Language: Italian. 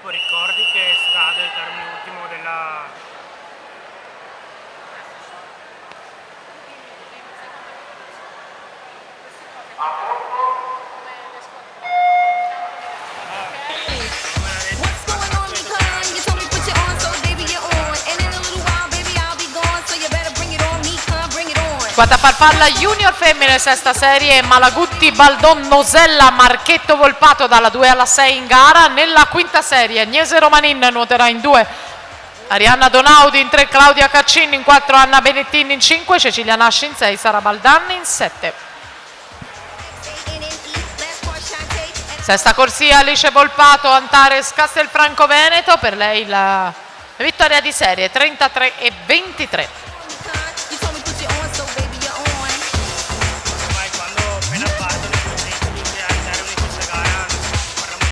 Filippo, ricordi che scade il termine ultimo della... Squadra farfalla junior femmine, sesta serie, Malagutti, Baldon, Nosella, Marchetto Volpato dalla 2 alla 6 in gara. Nella quinta serie Agnese Romanin nuoterà in 2, Arianna Donaudi in 3, Claudia Caccini in 4, Anna Benettini in 5, Cecilia Nasci in 6, Sara Baldanni in 7. Sesta corsia Alice Volpato, Antares Castelfranco Veneto, per lei la vittoria di serie 33-23.